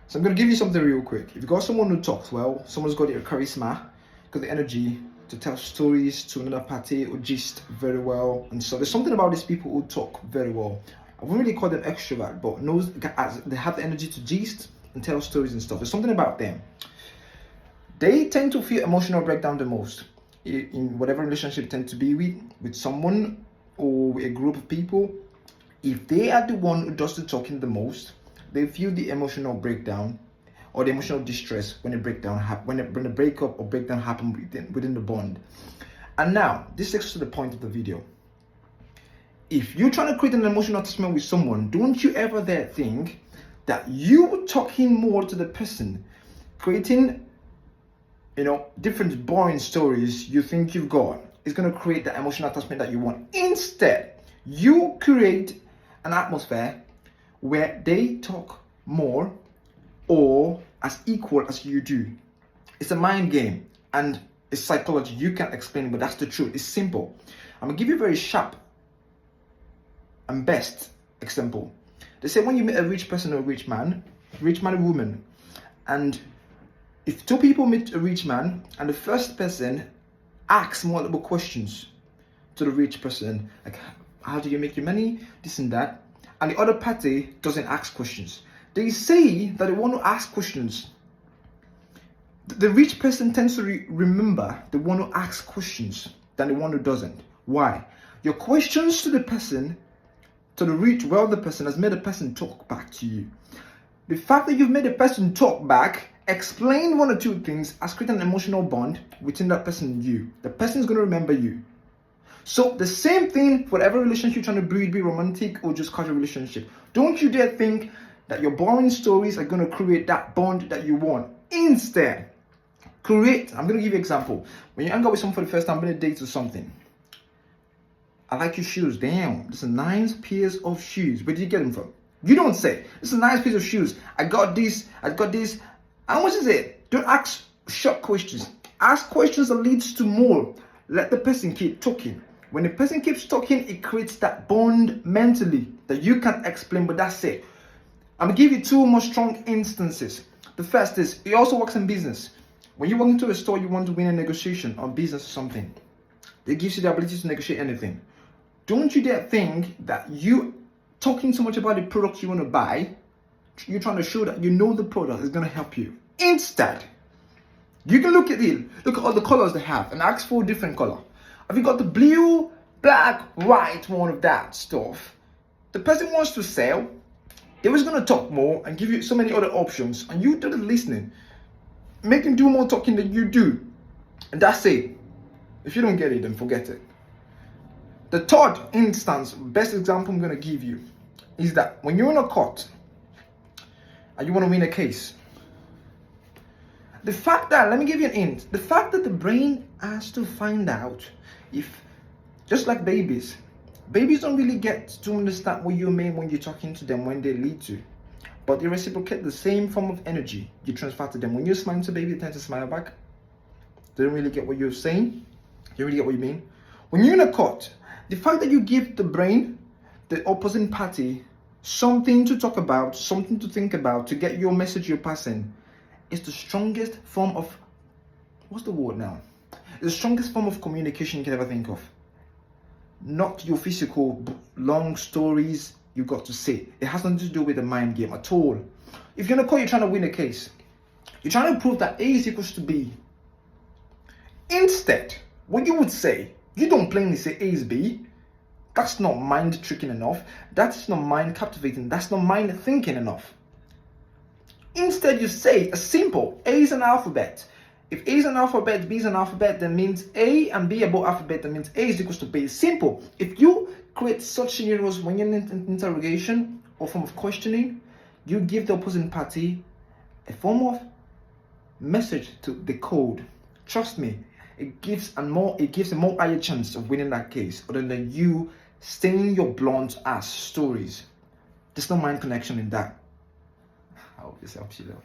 So I'm going to give you something real quick. If you've got someone who talks well, someone's got the charisma, got the energy to tell stories to another party or gist very well, and so there's something about these people who talk very well. I wouldn't really call them extrovert, but knows they have the energy to gist and tell stories and stuff. There's something about them. They tend to feel emotional breakdown the most in whatever relationship they tend to be with someone or with a group of people. If they are the one who does the talking the most, they feel the emotional breakdown or the emotional distress when a breakdown when a breakup or breakdown happen within the bond. And now this takes us to the point of the video. If you're trying to create an emotional attachment with someone, don't you ever dare think that you talking more to the person, creating different boring stories you think you've got, is going to create the emotional attachment that you want. Instead, you create an atmosphere where they talk more or as equal as you do. It's a mind game and it's psychology. You can't explain it, but that's the truth. It's simple. I'm gonna give you a very sharp and best example. They say when you meet a rich person or a rich man or woman, and if two people meet a rich man and the first person asks multiple questions to the rich person, like how do you make your money, this and that, and the other party doesn't ask questions, they say that the one who asks questions, the rich person tends to remember the one who asks questions than the one who doesn't. Why? Your questions to the person, to the rich wealthy person, has made the person talk back to you. The fact that you've made the person talk back, explain one or two things, has created an emotional bond between that person and you. The person is going to remember you. So the same thing for every relationship you're trying to build, be romantic or just casual relationship. Don't you dare think that your boring stories are going to create that bond that you want. Instead, I'm going to give you an example. When you hang out with someone for the first time, on a date or something, I like your shoes. Damn, this is a nice pair of shoes. Where did you get them from? You don't say, this is a nice pair of shoes. I got this. How much is it? Don't ask short questions. Ask questions that leads to more. Let the person keep talking. When the person keeps talking, it creates that bond mentally that you can't explain, but that's it. I'm gonna give you two more strong instances. The first is, it also works in business. When you walk into a store, you want to win a negotiation on business or something. It gives you the ability to negotiate anything. Don't you dare think that you talking so much about the product you want to buy, you're trying to show that you know the product is going to help you. Instead, you can look at all the colors they have and ask for a different color. Have you got the blue, black, white one of that stuff? The person wants to sell. They was going to talk more and give you so many other options, and you do the listening. Make them do more talking than you do. And that's it. If you don't get it, then forget it. The third instance, best example I'm going to give you, is that when you're in a court and you want to win a case, the fact that, let me give you an hint, the fact that the brain has to find out if, just like babies don't really get to understand what you mean when you're talking to them when they lead to, but they reciprocate the same form of energy you transfer to them. When you're smiling to a baby, they tend to smile back. They don't really get what you're saying. You really get what you mean. When you're in a court, the fact that you give the brain, the opposing party, something to talk about, something to think about, to get your message you're passing, is the strongest form of, what's the word now? It's the strongest form of communication you can ever think of. Not your physical long stories you got to say. It has nothing to do with the mind game at all. If you're in a court, you're trying to win a case. You're trying to prove that A is equals to B. Instead, what you would say, you don't plainly say A is B. That's not mind tricking enough. That's not mind captivating. That's not mind thinking enough. Instead, you say a simple, A is an alphabet. If A is an alphabet, B is an alphabet, that means A and B are both alphabet, that means A is equals to B. It's simple. If you create such scenarios when you're in an interrogation or form of questioning, you give the opposing party a form of message to decode. Trust me, it gives a more higher chance of winning that case other than you saying your blunt ass stories. There's no mind connection in that. I hope this helps you though.